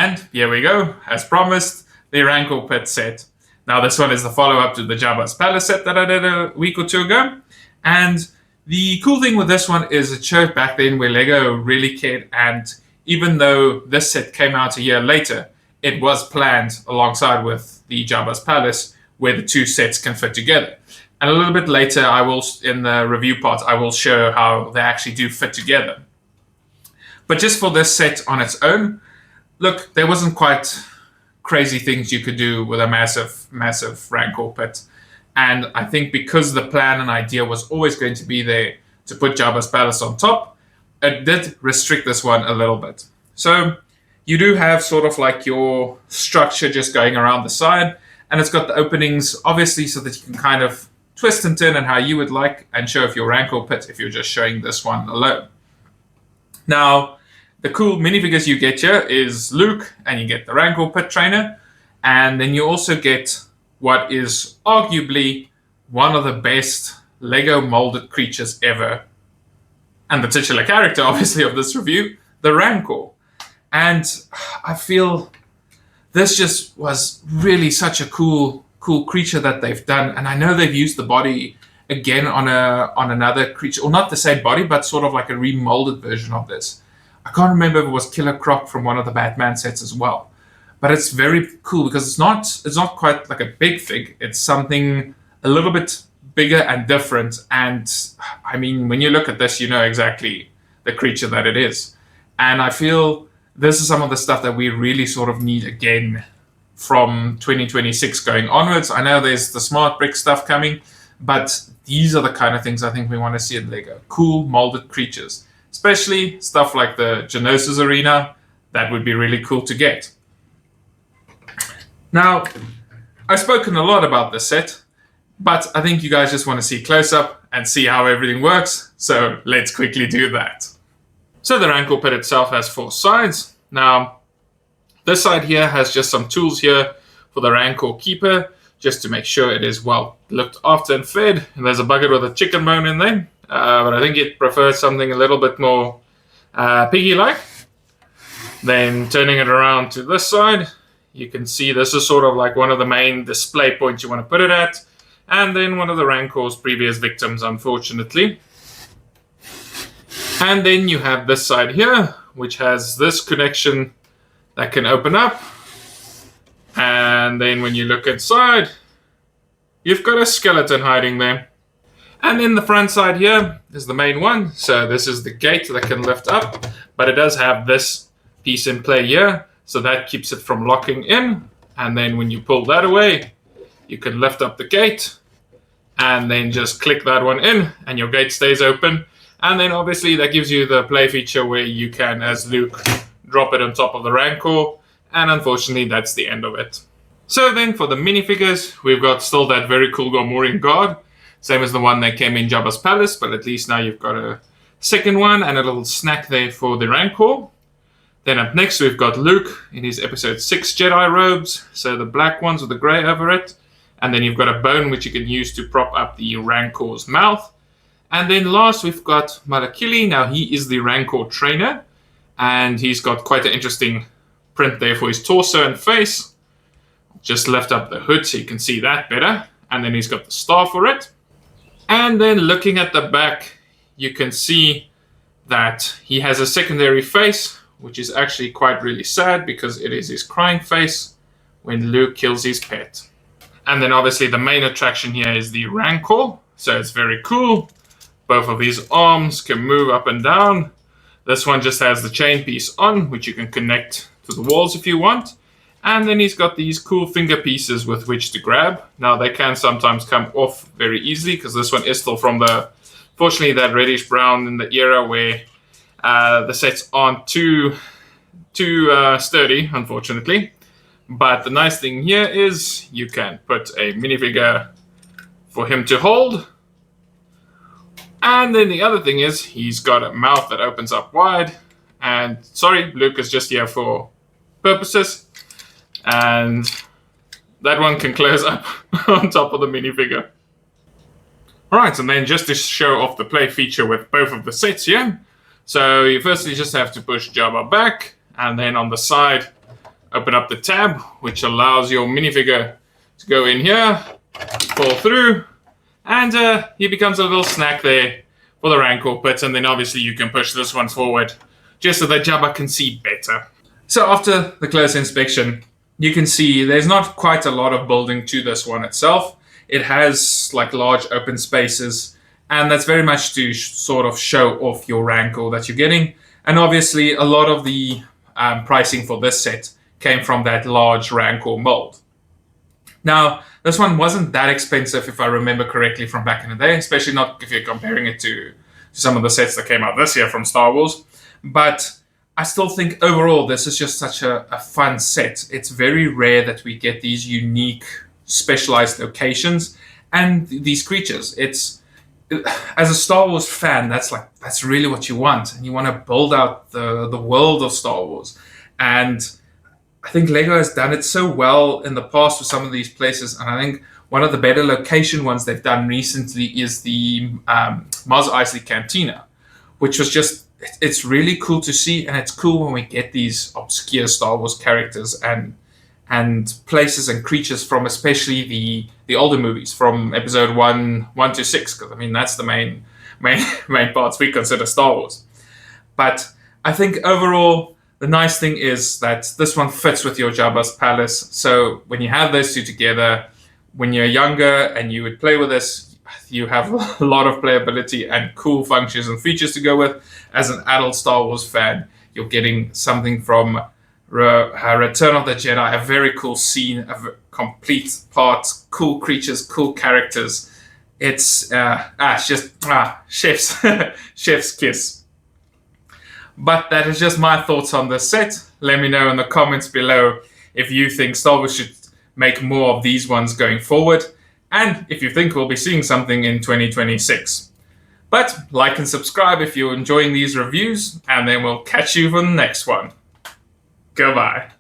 And here we go, as promised, the Rancor Pit set. Now this one is the follow-up to the Jabba's Palace set that I did a week or two ago. And the cool thing with this one is it showed back then where LEGO really cared, and even though this set came out a year later, it was planned alongside with the Jabba's Palace where the two sets can fit together. And a little bit later, in the review part, I will show how they actually do fit together. But just for this set on its own, look, there wasn't quite crazy things you could do with a massive Rancor Pit. And I think because the plan and idea was always going to be there to put Jabba's Palace on top, it did restrict this one a little bit. So you do have sort of like your structure just going around the side, and it's got the openings, obviously, so that you can kind of twist and turn and how you would like and show off your Rancor Pit if you're just showing this one alone. Now, the cool minifigures you get here is Luke, and you get the Rancor Pit trainer, and then you also get what is arguably one of the best LEGO molded creatures ever, and the titular character, obviously, of this review, the Rancor. And I feel this just was really such a cool creature that they've done. And I know they've used the body again on another creature, or not the same body, but sort of like a remolded version of this. I can't remember if it was Killer Croc from one of the Batman sets as well. But it's very cool because it's not quite like a big fig. It's something a little bit bigger and different. And I mean, when you look at this, you know exactly the creature that it is. And I feel this is some of the stuff that we really sort of need again from 2026 going onwards. I know there's the smart brick stuff coming, but these are the kind of things I think we want to see in LEGO. Cool molded creatures, especially stuff like the Geonosis Arena. That would be really cool to get. Now, I've spoken a lot about this set, but I think you guys just want to see close up and see how everything works, so let's quickly do that. So the Rancor Pit itself has 4 sides. Now, this side here has just some tools here for the Rancor Keeper, just to make sure it is well looked after and fed. And there's a bucket with a chicken bone in there, but I think it prefers something a little bit more piggy-like. Then turning it around to this side, you can see this is sort of like one of the main display points you want to put it at. And then one of the Rancor's previous victims, unfortunately. And then you have this side here, which has this connection that can open up. And then when you look inside, you've got a skeleton hiding there. And then the front side here is the main one. So this is the gate that can lift up, but it does have this piece in play here. So that keeps it from locking in. And then when you pull that away, you can lift up the gate and then just click that one in and your gate stays open. And then obviously that gives you the play feature where you can, as Luke, drop it on top of the Rancor. And unfortunately, that's the end of it. So then for the minifigures, we've got still that very cool Gormorian guard. Same as the one that came in Jabba's Palace, but at least now you've got a second one and a little snack there for the Rancor. Then up next, we've got Luke in his episode 6 Jedi robes. So the black ones with the grey over it. And then you've got a bone which you can use to prop up the Rancor's mouth. And then last, we've got Malakili. Now he is the Rancor trainer. And he's got quite an interesting print there for his torso and face. Just lift up the hood so you can see that better. And then he's got the star for it. And then looking at the back, you can see that he has a secondary face, which is actually quite really sad because it is his crying face when Luke kills his pet. And then obviously the main attraction here is the Rancor. So it's very cool. Both of his arms can move up and down. This one just has the chain piece on, which you can connect to the walls if you want. And then he's got these cool finger pieces with which to grab. Now they can sometimes come off very easily because this one is still from fortunately that reddish brown in the era where the sets aren't too sturdy, unfortunately. But the nice thing here is you can put a minifigure for him to hold. And then the other thing is he's got a mouth that opens up wide. And sorry, Luke is just here for purposes. And that one can close up on top of the minifigure. Alright, and then just to show off the play feature with both of the sets here. So you firstly just have to push Jabba back, and then on the side, open up the tab, which allows your minifigure to go in here, fall through, and he becomes a little snack there for the Rancor Pit. And then obviously you can push this one forward just so that Jabba can see better. So after the close inspection, you can see there's not quite a lot of building to this one itself. It has like large open spaces, and that's very much to sort of show off your Rancor that you're getting. And obviously a lot of the pricing for this set came from that large Rancor mold. Now, this one wasn't that expensive if I remember correctly from back in the day, especially not if you're comparing it to some of the sets that came out this year from Star Wars. But I still think overall this is just such a fun set. It's very rare that we get these unique, specialized locations and these creatures. As a Star Wars fan, that's really what you want, and you want to build out the world of Star Wars. And I think Lego has done it so well in the past with some of these places, and I think one of the better location ones they've done recently is the Mos Eisley Cantina, which was just, it's really cool to see, and it's cool when we get these obscure Star Wars characters and places and creatures from especially the older movies from episode 1 to 6, because I mean that's the main parts we consider Star Wars. But I think overall the nice thing is that this one fits with your Jabba's palace. So when you have those two together, when you're younger and you would play with this, you have a lot of playability and cool functions and features to go with. As an adult Star Wars fan, you're getting something from Return of the Jedi, a very cool scene, a complete part, cool creatures, cool characters. It's just chef's kiss. But that is just my thoughts on this set. Let me know in the comments below if you think Star Wars should make more of these ones going forward, and if you think we'll be seeing something in 2026. But like and subscribe if you're enjoying these reviews, and then we'll catch you for the next one. Goodbye.